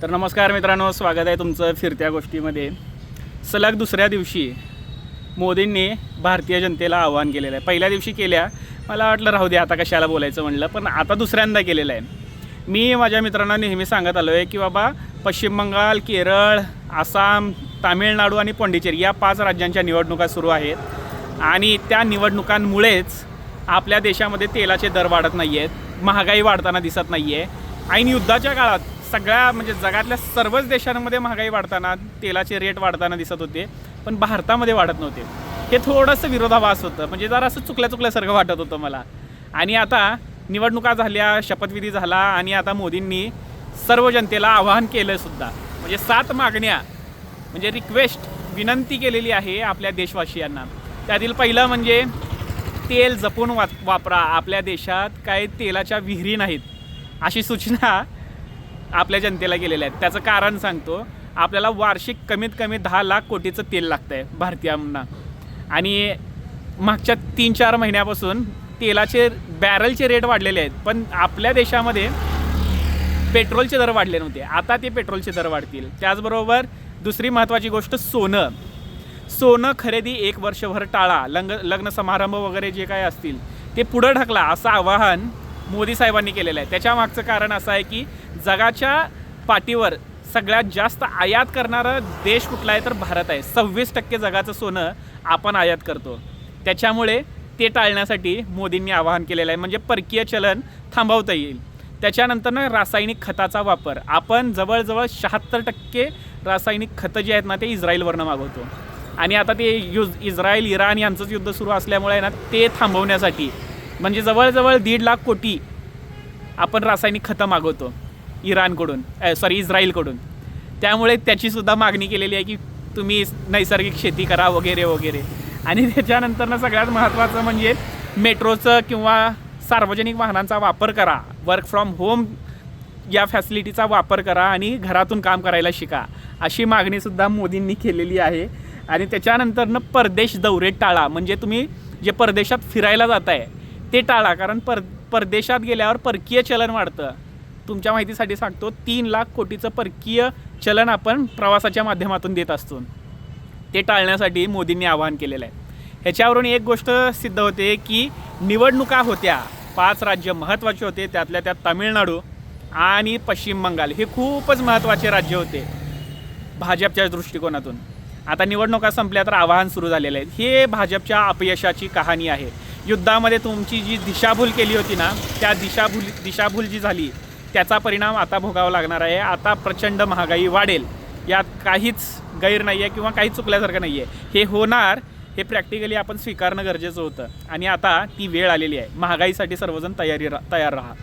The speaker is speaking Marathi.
तर नमस्कार मित्रांनो, स्वागत आहे तुमचं फिरत्या गोष्टीमध्ये। सलग दुसऱ्या दिवशी मोदींनी भारतीय जनतेला आवाहन केलेलं आहे। पहिल्या दिवशी केल्या, मला वाटलं राहू दे आता कशाला बोलायचं म्हणलं, पण आता दुसऱ्यांदा केलेलं आहे। मी माझ्या मित्रांना नेहमी सांगत आलो आहे की बाबा पश्चिम बंगाल, केरळ, आसाम, तामिळनाडू आणि पाँडिचेरी या 5 राज्यांच्या निवडणुका सुरू आहेत आणि त्या निवडणुकांमुळेच आपल्या देशामध्ये तेलाचे दर वाढत नाही आहेत, महागाई वाढताना दिसत नाही आहे। ऐन युद्धाच्या काळात सगळ्या म्हणजे जगातल्या सर्वच देशांमध्ये महागाई वाढताना, तेलाचे रेट वाढताना दिसत होते, पण भारतामध्ये वाढत नव्हते। हे थोडंसं विरोधाभास होतं, म्हणजे जरा असं चुकल्यासारखं वाटत होतं मला। आणि आता निवडणुका झाल्या, शपथविधी झाला आणि आता मोदींनी सर्व जनतेला आवाहन केलं सुद्धा, म्हणजे 7 मागण्या म्हणजे रिक्वेस्ट विनंती केलेली आहे आपल्या देशवासियांना। त्यातील पहिलं म्हणजे तेल जपून वापरा, आपल्या देशात काही तेलाच्या विहिरी नाहीत अशी सूचना आपल्या जनतेला केलेल्या आहेत। त्याचं कारण सांगतो, आपल्याला वार्षिक कमीत कमी 10 लाख कोटीचं तेल लागतं आहे भारतीयांना, आणि मागच्या 3-4 महिन्यापासून तेलाचे बॅरलचे रेट वाढलेले आहेत, पण आपल्या देशामध्ये पेट्रोलचे दर वाढले नव्हते। आता ते पेट्रोलचे दर वाढतील। त्याचबरोबर दुसरी महत्त्वाची गोष्ट, सोनं खरेदी 1 वर्षभर टाळा, लग्न समारंभ वगैरे जे काय असतील ते पुढं ढकला असं आवाहन मोदी साहेबांनी केलेलं आहे। त्याच्या मागचं कारण असं आहे की जगाच्या पाठीवर सगळ्यात जास्त आयात करणारा देश कुठला आहे तर भारत आहे। 26% जगाचं सोनं आपण आयात करतो, त्याच्यामुळे ते टाळण्यासाठी मोदींनी आवाहन केलेलं आहे, म्हणजे परकीय चलन थांबवता येईल। त्याच्यानंतर रासायनिक खताचा वापर, आपण जवळजवळ 76% रासायनिक खतं जे आहेत ना ते इस्रायलवरनं मागवतो, आणि आता ते इस्रायल इराण यांचंच युद्ध सुरू असल्यामुळे ना ते थांबवण्यासाठी म्हणजे जवळजवळ 1.5 लाख कोटी आपण रासायनिक खतं मागवतो इस्रायलकडून। त्यामुळे त्याचीसुद्धा मागणी केलेली आहे की तुम्ही नैसर्गिक शेती करा वगैरे वगैरे। आणि त्याच्यानंतर सगळ्यात महत्त्वाचं म्हणजे मेट्रोचं किंवा सार्वजनिक वाहनांचा वापर करा, वर्क फ्रॉम होम या फॅसिलिटीचा वापर करा आणि घरातून काम करायला शिका, अशी मागणीसुद्धा मोदींनी केलेली आहे। आणि त्याच्यानंतरनं परदेश दौरे टाळा, म्हणजे तुम्ही जे परदेशात फिरायला जात आहे ते टाळा, कारण परदेशात गेल्यावर परकीय चलन वाढतं। तुमच्या माहितीसाठी सांगतो, 3 लाख कोटीचं परकीय चलन आपण प्रवासाच्या माध्यमातून देत असतो, ते टाळण्यासाठी मोदींनी आवाहन केलेलं आहे। ह्याच्यावरून एक गोष्ट सिद्ध होते की निवडणुका होत्या, 5 राज्य महत्त्वाचे होते, त्यातल्या त्यात तामिळनाडू आणि पश्चिम बंगाल हे खूपच महत्त्वाचे राज्य होते भाजपच्या दृष्टिकोनातून। आता निवडणुका संपल्या तर आवाहन सुरू झालेलं आहे। हे भाजपच्या अपयशाची कहाणी आहे। युद्धामध्ये तुमची जी दिशाभूल केली होती ना, त्या दिशाभूल जी झाली त्याचा परिणाम आता भोगावा लागणार आहे। आता प्रचंड महागाई वाढेल, यात काहीच गैर नाही आहे किंवा काही चुकल्यासारखं नाही आहे, हे होणार, हे प्रॅक्टिकली आपण स्वीकारणं गरजेचं होतं। आणि आता ती वेळ आलेली आहे, महागाईसाठी सर्वजण तयार राहा।